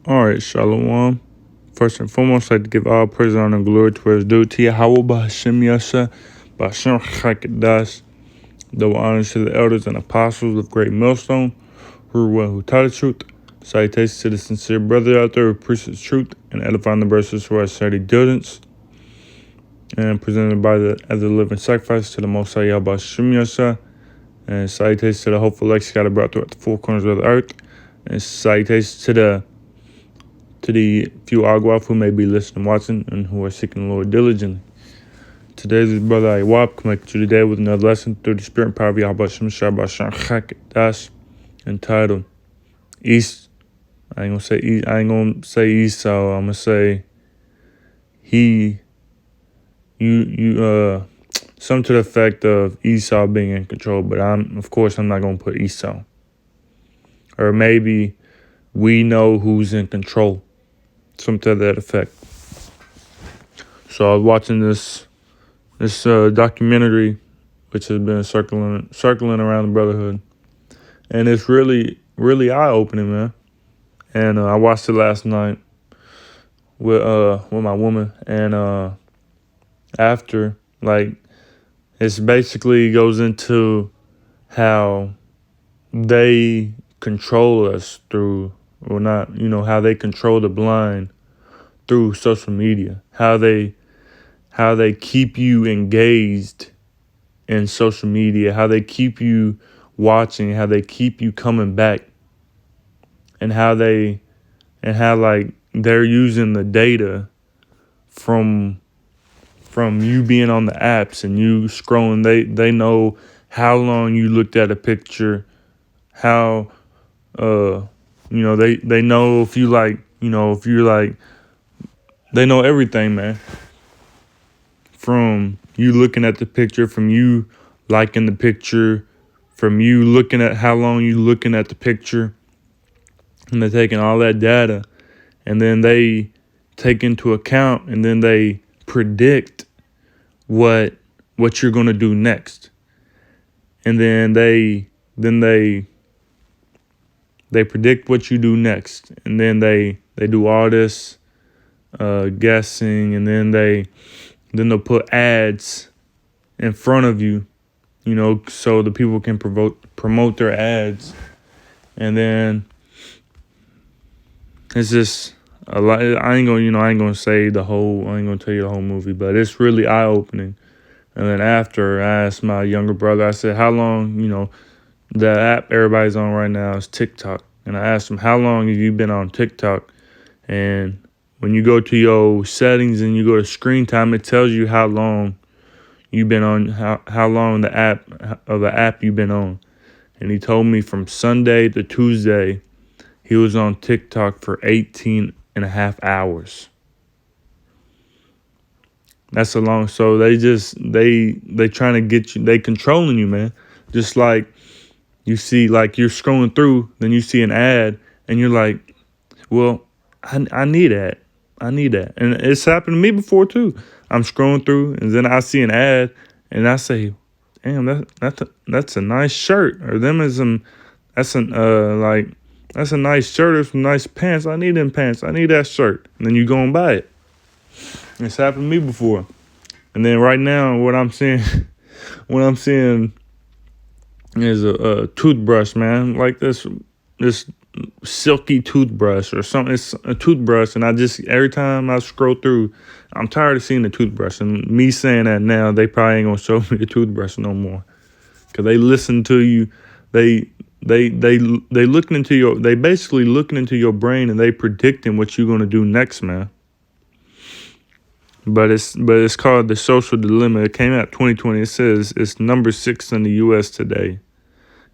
All right, Shalom. First and foremost, I'd like to give all praise, honor, and glory to his due to Yahweh B'Hashem Yasha, B'Hashem Chakadash. Double honors to the elders and apostles of Great Millstone, who taught the truth. Salutations to the sincere brother out there who preaches truth and edifying the brothers who are study diligence, and presented by as a living sacrifice to the Most High Yahweh B'Hashem Yasha. And salutations to the hopeful elect scattered abroad throughout the four corners of the earth. And salutations to the few Agwaf who may be listening, watching, and who are seeking the Lord diligently. Today's brother Iwap coming to you today with another lesson through the spirit and power of Yahweh Shem Shabbat Chakadash, entitled East. I ain't gonna say Esau. I'm gonna say something to the effect of Esau being in control. But I'm not gonna put Esau. Or maybe we know who's in control. Something to that effect. So I was watching this documentary, which has been circling around the Brotherhood, and it's really, really eye-opening, man. And I watched it last night with my woman, and after, it's basically goes into how they control us through, or not, how they control the blind through social media, how they keep you engaged in social media, how they keep you watching, how they keep you coming back, and how they're using the data from you being on the apps and you scrolling. They know how long you looked at a picture, how they know if you they know everything, man. From you looking at the picture, from you liking the picture, from you looking at how long you looking at the picture, and they're taking all that data, and then they take into account, and then they predict what you're gonna do next, and then they predict what you do next, and then they do all this guessing, and then they'll put ads in front of you, so the people can promote their ads. And then it's just a lot. I ain't gonna say the whole. I ain't gonna tell you the whole movie, but it's really eye opening. And then after, I asked my younger brother, I said, how long, the app everybody's on right now is TikTok. And I asked him, how long have you been on TikTok? And when you go to your settings and you go to screen time, it tells you how long you've been on, how long the app you've been on. And he told me from Sunday to Tuesday, he was on TikTok for 18 and a half hours. That's a long. So they trying to get you. They controlling you, man. Just like you see, like you're scrolling through, then you see an ad, and you're like, well, I need that. I need that. And it's happened to me before too. I'm scrolling through, and then I see an ad, and I say, damn, that's a nice shirt, or that's a nice shirt or some nice pants. I need them pants. I need that shirt. And then you go and buy it. It's happened to me before. And then right now, what I'm seeing is a toothbrush, man. Like this silky toothbrush or something. It's a toothbrush, and every time I scroll through, I'm tired of seeing the toothbrush. And me saying that now, they probably ain't gonna show me the toothbrush no more, cause they listen to you. They looking into your. They basically looking into your brain, and they predicting what you're gonna do next, man. But it's called The Social Dilemma. It came out 2020. It says it's number 6 in the U.S. today.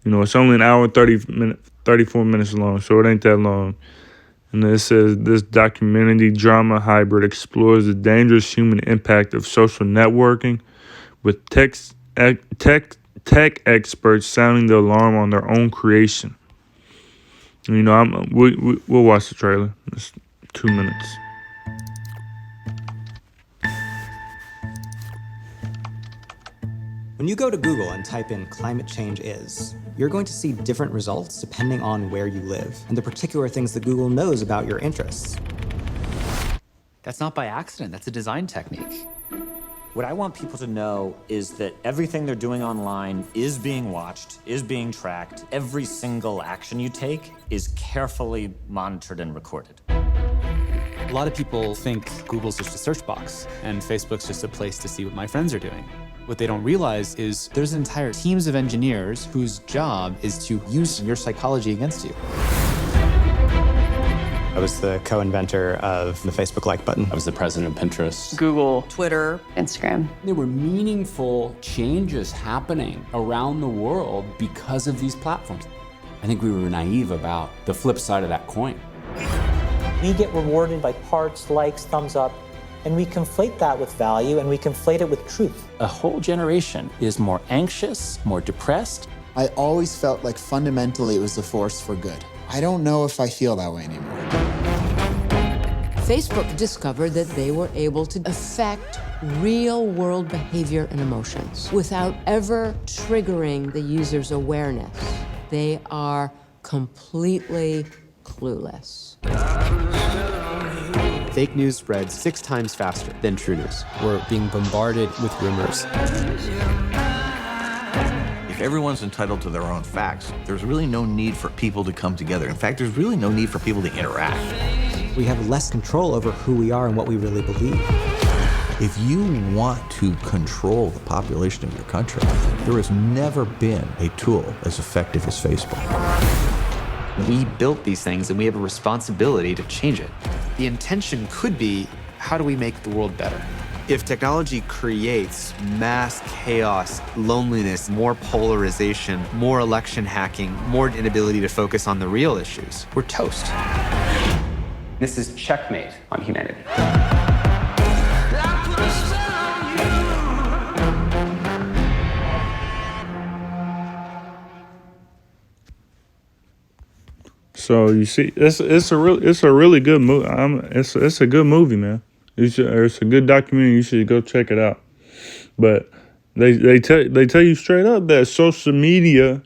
It's only an hour 34 minutes long, so it ain't that long. And it says this documentary drama hybrid explores the dangerous human impact of social networking, with tech experts sounding the alarm on their own creation. We'll watch the trailer. It's 2 minutes. When you go to Google and type in climate change is, you're going to see different results depending on where you live and the particular things that Google knows about your interests. That's not by accident, that's a design technique. What I want people to know is that everything they're doing online is being watched, is being tracked. Every single action you take is carefully monitored and recorded. A lot of people think Google's just a search box and Facebook's just a place to see what my friends are doing. What they don't realize is there's entire teams of engineers whose job is to use your psychology against you. I was the co-inventor of the Facebook like button. I was the president of Pinterest, Google, Twitter, Instagram. There were meaningful changes happening around the world because of these platforms. I think we were naive about the flip side of that coin. We get rewarded by hearts, likes, thumbs up, and we conflate that with value and we conflate it with truth. A whole generation is more anxious, more depressed. I always felt like fundamentally it was a force for good. I don't know if I feel that way anymore. Facebook discovered that they were able to affect real-world behavior and emotions without ever triggering the user's awareness. They are completely clueless. Fake news spreads 6 times faster than true news. We're being bombarded with rumors. If everyone's entitled to their own facts, there's really no need for people to come together. In fact, there's really no need for people to interact. We have less control over who we are and what we really believe. If you want to control the population of your country, there has never been a tool as effective as Facebook. We built these things and we have a responsibility to change it. The intention could be, how do we make the world better? If technology creates mass chaos, loneliness, more polarization, more election hacking, more inability to focus on the real issues, we're toast. This is checkmate on humanity. So you see, it's a really good movie. It's a good movie, man. It's a good documentary. You should go check it out. But they tell you straight up that social media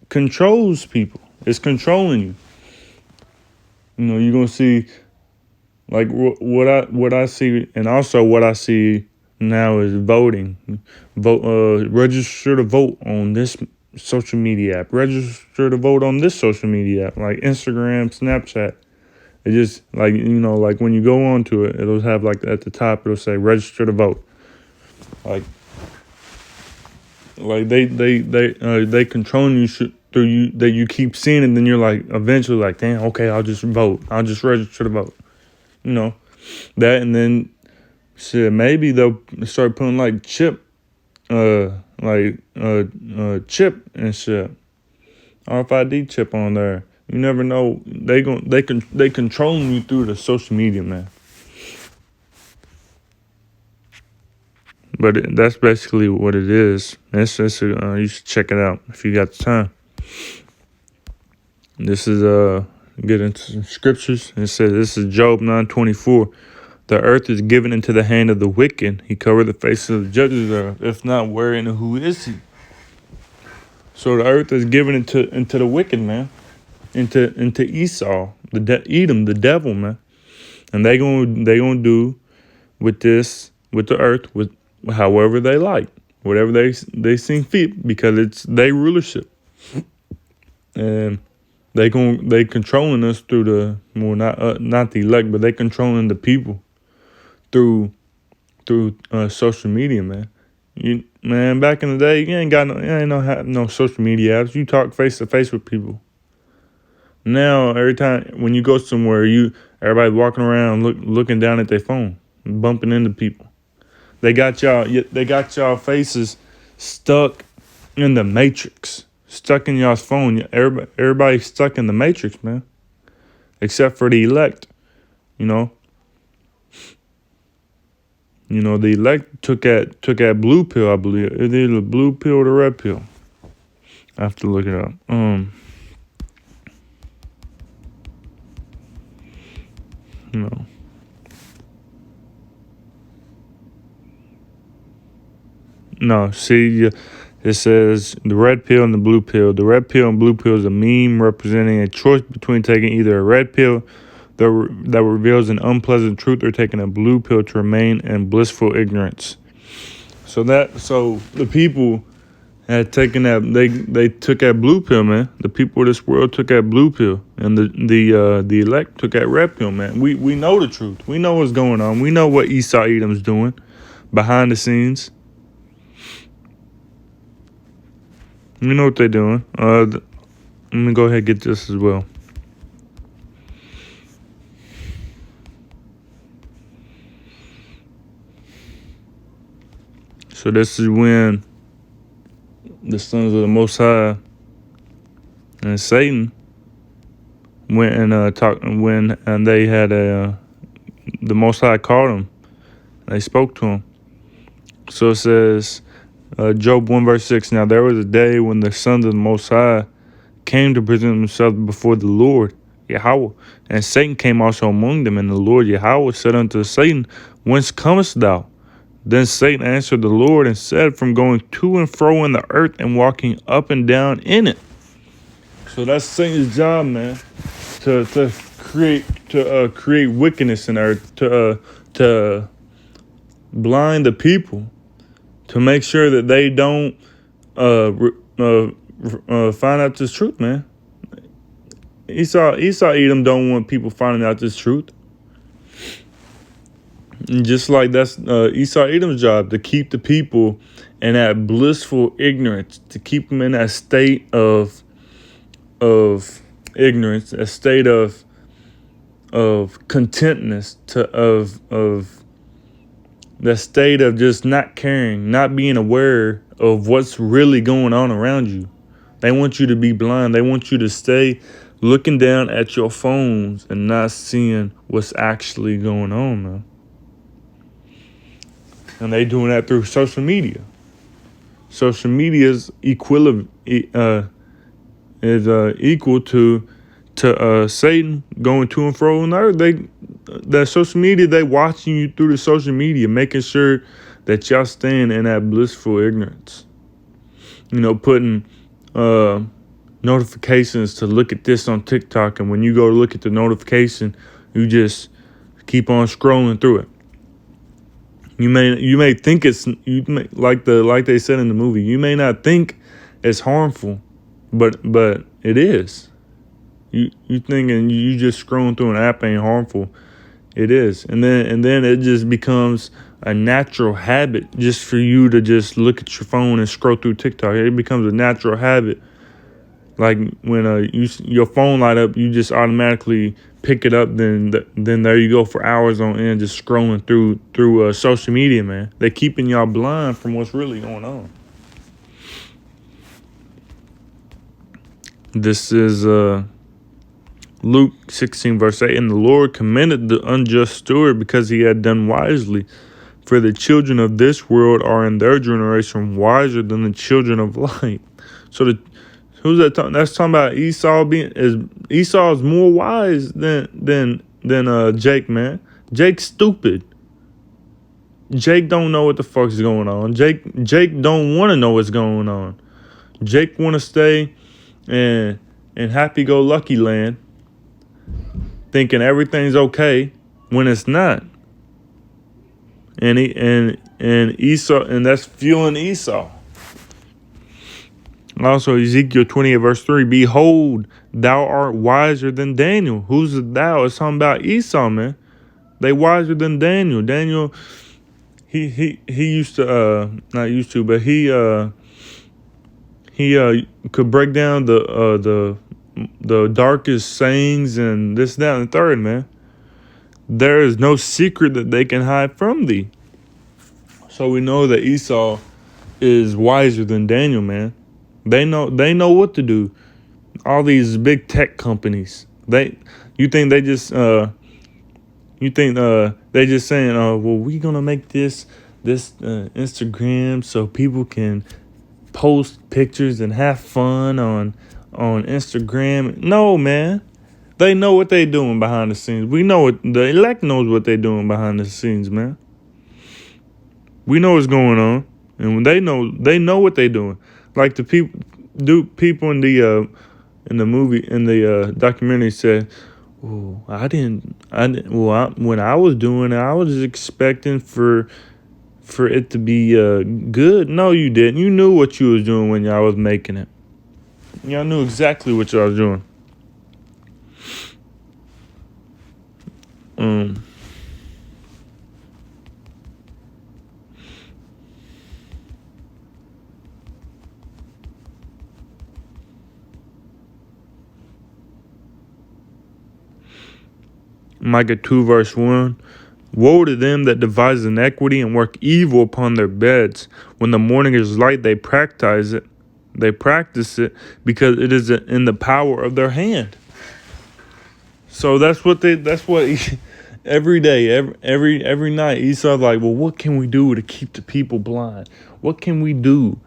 controls people. It's controlling you. You know, you're gonna see like what I see, and also what I see now is voting. Register to vote on this social media app. Register to vote on this social media app, like Instagram, Snapchat. It just like, you know, like when you go onto it, it'll have like at the top, it'll say register to vote. Like they controlling you through you, that you keep seeing, and then you're like eventually like, damn, okay, I'll just vote. I'll just register to vote. You know, that, and then shit, maybe they'll start putting like chip and shit, RFID chip on there. You never know. They controlling you through the social media, man. But that's basically what it is. You should check it out if you got the time. This is get into some scriptures. It says, this is Job 9:24. The earth is given into the hand of the wicked. He covered the faces of the judges thereof. If not, where and who is he? So the earth is given into the wicked, man. Into Esau, Edom, the devil, man. And they gonna do with this, with the earth, with however they like, whatever they seem fit, because it's their rulership. And they controlling us through the, well, not the elect, but they controlling the people through social media, man. Back in the day, you ain't no social media apps. You talk face to face with people. Now every time when you go somewhere, everybody walking around looking down at their phone, bumping into people. They got y'all faces stuck in the matrix, stuck in y'all's phone. Everybody's stuck in the matrix, man. Except for the elect, you know. You know, the elect took that blue pill, I believe. It's either the blue pill or the red pill. I have to look it up. No. No, see, It says the red pill and the blue pill. The red pill and blue pill is a meme representing a choice between taking either a red pill that reveals an unpleasant truth or taking a blue pill to remain in blissful ignorance. So the people had taken that, they took that blue pill, man. The people of this world took that blue pill, and the elect took that red pill, man. We know the truth. We know what's going on. We know what Esau Edom's doing behind the scenes. We know what they're doing. Let me go ahead and get this as well. So this is when the sons of the Most High and Satan went and talked, and they had the Most High called them. They spoke to him. So it says, Job 1 verse 6, now there was a day when the sons of the Most High came to present themselves before the Lord Yahweh, and Satan came also among them, and the Lord Yahweh said unto Satan, whence comest thou? Then Satan answered the Lord and said, from going to and fro in the earth and walking up and down in it. So that's Satan's job, man, to create wickedness in the earth, to blind the people, to make sure that they don't find out this truth, man. Esau Edom don't want people finding out this truth. And just like that's Esau Edom's job, to keep the people in that blissful ignorance, to keep them in that state of ignorance, a state of contentness, of that state of just not caring, not being aware of what's really going on around you. They want you to be blind. They want you to stay looking down at your phones and not seeing what's actually going on, man. And they doing that through social media. Social media is equal to Satan going to and fro in the earth. That social media, they watching you through the social media, making sure that y'all staying in that blissful ignorance. You know, putting notifications to look at this on TikTok, and when you go to look at the notification, you just keep on scrolling through it. You may think like they said in the movie, you may not think it's harmful, but it is. You thinking you just scrolling through an app ain't harmful. It is. And then it just becomes a natural habit just for you to just look at your phone and scroll through TikTok. It becomes a natural habit. Like when your phone light up, you just automatically pick it up. Then there you go for hours on end, just scrolling through social media, man. They're keeping y'all blind from what's really going on. This is Luke 16 verse 8, and the Lord commended the unjust steward because he had done wisely. For the children of this world are in their generation wiser than the children of light. So who's that talking? That's talking about Esau Esau is more wise than Jake, man. Jake's stupid. Jake don't know what the fuck's going on. Jake don't want to know what's going on. Jake want to stay in happy-go-lucky land, thinking everything's okay when it's not. And Esau, and that's fueling Esau. Also, Ezekiel 28 verse 3, behold, thou art wiser than Daniel. Who's the thou? It's talking about Esau, man. They wiser than Daniel. Daniel, he used to not used to, but he could break down the darkest sayings and this, that, and the third, man. There is no secret that they can hide from thee. So we know that Esau is wiser than Daniel, man. They know what to do. All these big tech companies. They think they just saying, well, we gonna make this Instagram so people can post pictures and have fun on Instagram. No, man. They know what they doing behind the scenes. We know it. The elect knows what they doing behind the scenes, man. We know what's going on. And when they know what they're doing. Like the people in the movie, in the documentary said, "Oh, when I was doing it, I was expecting for it to be good." No, you didn't. You knew what you was doing when y'all was making it. Y'all knew exactly what y'all was doing. Micah 2 verse 1. Woe to them that devise iniquity and work evil upon their beds. When the morning is light, they practice it. They practice it because it is in the power of their hand. So that's what every day, every night, Esau's like, well, what can we do to keep the people blind? What can we do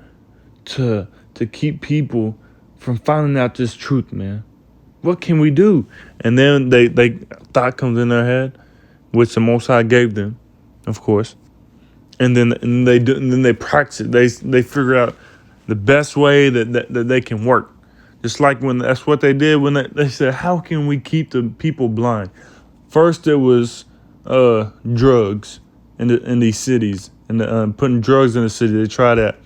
to keep people from finding out this truth, man? What can we do? And then they thought comes in their head, which the Most High gave them, of course. And then they practice it. They figure out the best way that they can work. Just like when that's what they did when they said, how can we keep the people blind? First it was drugs in these cities, and putting drugs in the city. They tried that,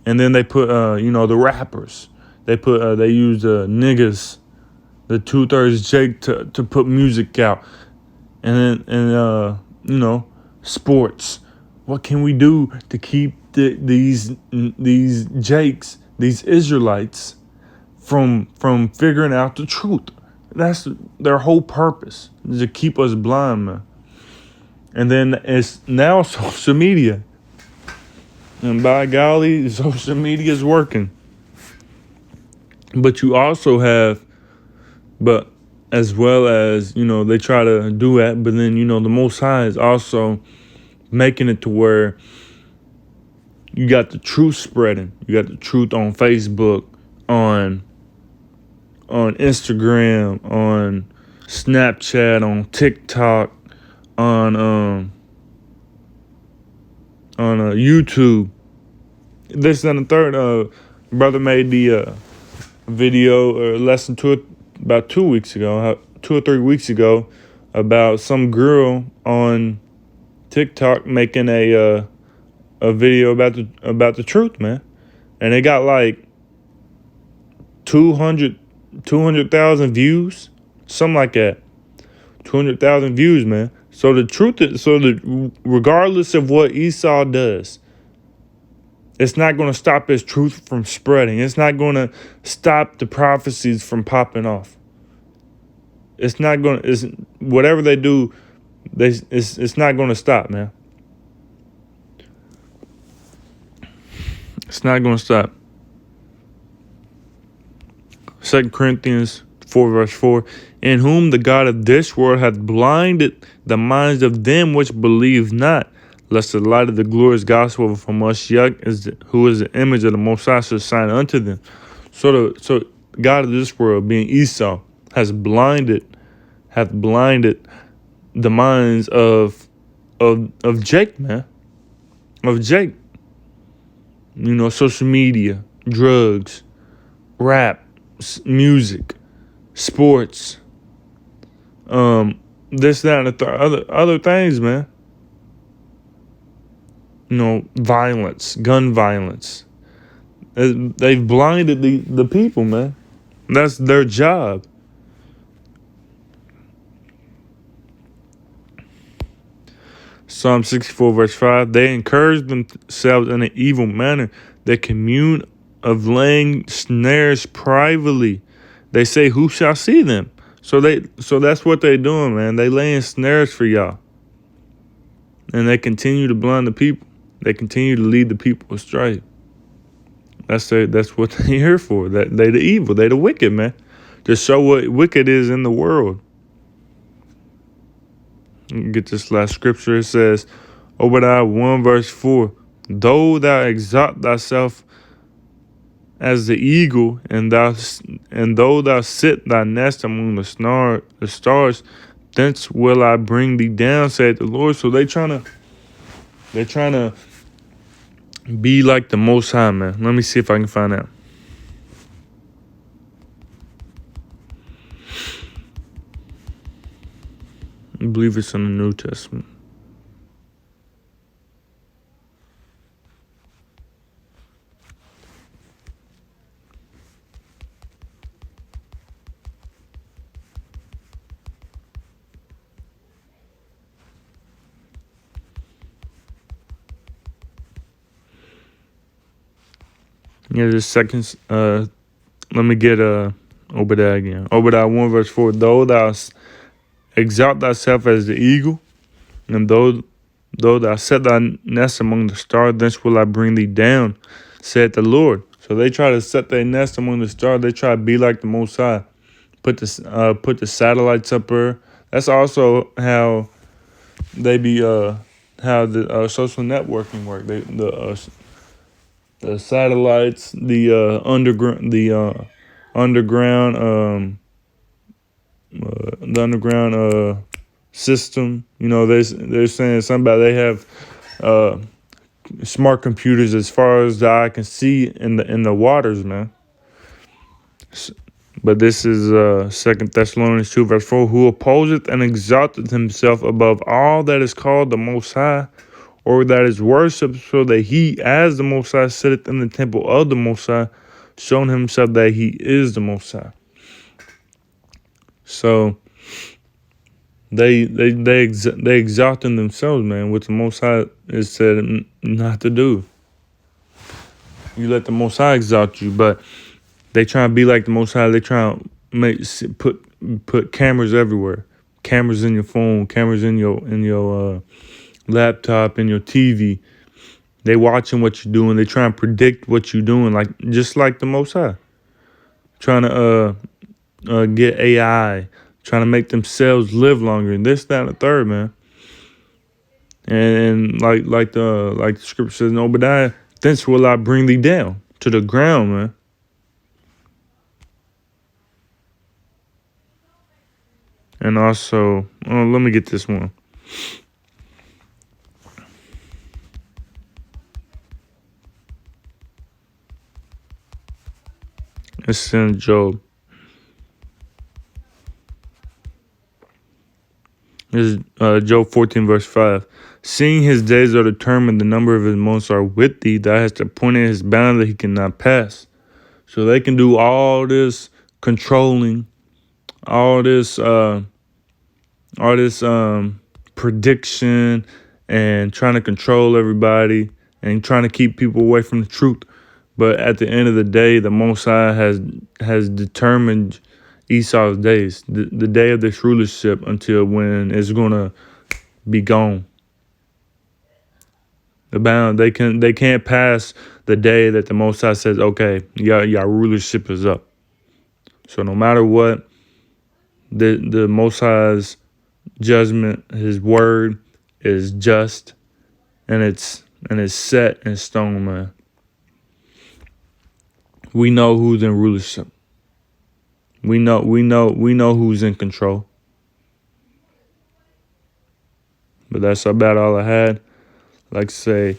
and then they put the rappers. They used niggas, the 2/3 Jake to put music out, and sports. What can we do to keep these Jakes, these Israelites, from figuring out the truth? That's their whole purpose, is to keep us blind, man. And then it's now social media. And by golly, social media is working. But you also have, as well as, they try to do that, but then, the Most High is also making it to where you got the truth spreading. You got the truth on Facebook, on Instagram, on Snapchat, on TikTok, on YouTube. This and the third. Brother made the video or lesson to it about 2 weeks ago, 2 or 3 weeks ago, about some girl on TikTok making a video about the truth, man, and it got like 200,000 views, something like that. 200,000 views, man. So the truth is, regardless of what Esau does, it's not going to stop his truth from spreading. It's not going to stop the prophecies from popping off. It's not going to, whatever they do, it's not going to stop, man. It's not going to stop. 2 Corinthians 4 verse 4, in whom the God of this world hath blinded the minds of them which believe not, lest the light of the glorious gospel of Mashiach, who is the image of the Most High, should shine unto them. So God of this world, being Esau, hath blinded the minds of Jake, man. Of Jake. Social media, drugs, rap, music, sports, this, that, and other things, man. Violence, gun violence. They've blinded the people, man. That's their job. Psalm 64 verse 5, they encourage themselves in an evil manner. They commune of laying snares privately. They say, who shall see them? So that's what they're doing, man. They laying snares for y'all. And they continue to blind the people. They continue to lead the people astray. That's what they're here for. That they the evil. They the wicked, man. To show what wicked is in the world. Get this last scripture. It says, Obadiah 1 verse 4, though thou exalt thyself as the eagle, and though thou sit thy nest among the stars, thence will I bring thee down, saith the Lord. So they're trying to Be like the Most High, man. Let me see if I can find out. I believe it's in the New Testament. Yeah, just seconds. Let me get Obadiah again. Obadiah 1 verse 4. Though thou exalt thyself as the eagle, and though thou set thy nest among the stars, thence will I bring thee down, saith the Lord. So they try to set their nest among the stars. They try to be like the Most High. Put the satellites up there. That's also how they be how the social networking work. The satellites, the underground system. You know, they're saying something about they have smart computers as far as the eye can see in the waters, man. But this is 2 Thessalonians 2 verse 4. Who opposeth and exalteth himself above all that is called the Most High, or that is worshipped, so that he, as the Most High, sitteth in the temple of the Most High, showing himself that he is the Most High. So they exalting themselves, man, which the Most High is said not to do. You let the Most High exalt you, but they try to be like the Most High. They try to put cameras everywhere, cameras in your phone, cameras in your laptop, in your TV. They watching what you're doing. They try and predict what you're doing, just like the Most High. Trying to get AI, trying to make themselves live longer, and this, that, and the third, man. And like the scripture says in Obadiah, thence will I bring thee down to the ground, man. And also, let me get this one. It's in Job. This is Job 14 verse 5. Seeing his days are determined, the number of his months are with thee. Thou hast appointed his bound that he cannot pass. So they can do all this controlling, all this prediction, and trying to control everybody and trying to keep people away from the truth. But at the end of the day, the Most High has determined Esau's days, the day of this rulership, until when it's gonna be gone. They can't pass the day that the Most High says, okay, y'all rulership is up. So no matter what, the Most High's judgment, his word is just, and it's set in stone, man. We know who's in rulership. We know who's in control. But that's about all I had. Like to say,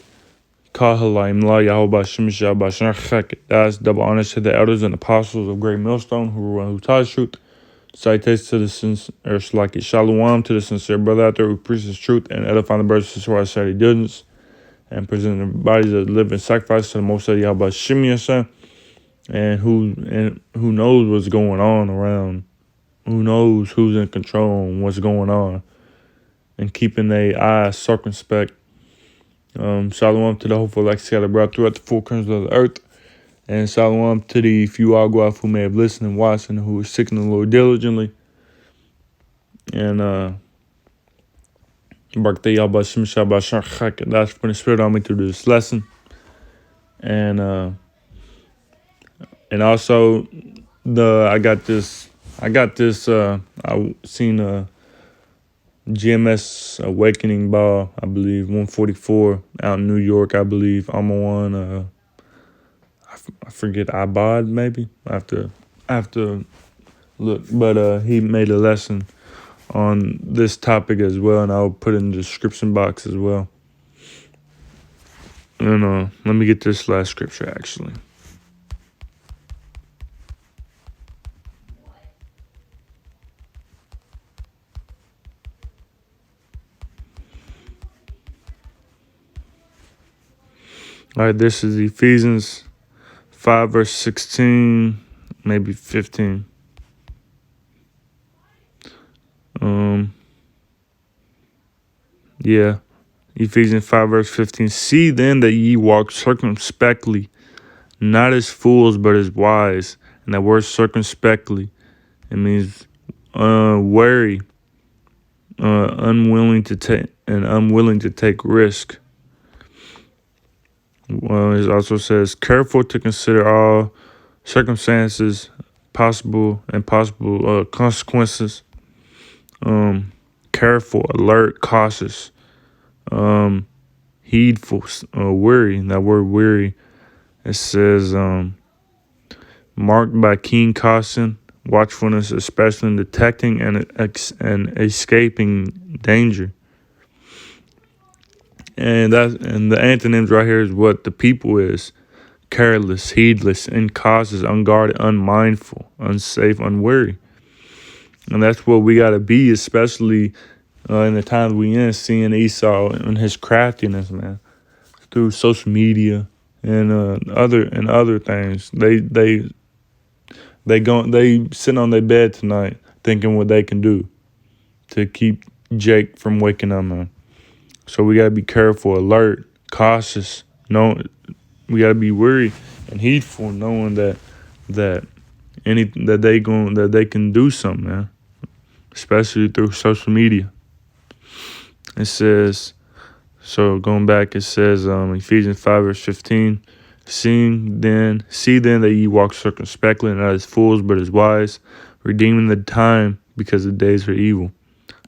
that's double honors to the elders and apostles of Great Millstone who taught truth. Citation to the sincere, shalom to the sincere brother out there who preaches truth and edifying the brothers who are Saturday diligence and presenting their bodies as a living sacrifice to the Most High Yahweh Shemiah. And who knows what's going on around, who knows who's in control and what's going on, and keeping their eyes circumspect. Shalom to the hopeful elect scattered abroad throughout the four corners of the earth, and shalom to the few Agua who may have listened and watched and who are seeking the Lord diligently. And that's putting the spirit on me to do this lesson. And also I seen a GMS Awakening ball, I believe, 144 out in New York, I believe. I'm on I forget, Ibod maybe. I have to look, but he made a lesson on this topic as well, and I'll put it in the description box as well. And let me get this last scripture actually. All right, this is Ephesians 5 verse 16, maybe 15. Yeah. Ephesians 5 verse 15. See then that ye walk circumspectly, not as fools, but as wise. And that word circumspectly, it means wary, unwilling to take risk. It also says careful to consider all circumstances, possible consequences. Careful, alert, cautious, heedful, weary. And that word weary, it says marked by keen caution, watchfulness, especially in detecting and escaping danger. And the antonyms right here is what the people is: careless, heedless, incautious, unguarded, unmindful, unsafe, unwary. And that's what we got to be, especially in the times we in, seeing Esau and his craftiness, man, through social media and other things. They sitting on their bed tonight thinking what they can do to keep Jake from waking up, man. So we gotta be careful, alert, cautious. We gotta be wary and heedful, knowing that they can do something, man. Especially through social media. It says, so going back, it says Ephesians 5 verse 15. See then that ye walk circumspectly, not as fools, but as wise, redeeming the time, because the days are evil.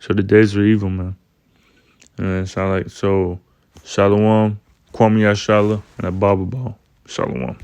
So the days are evil, man. And so shalom, Kwame Yashala, and a Baba Ball. Shalom.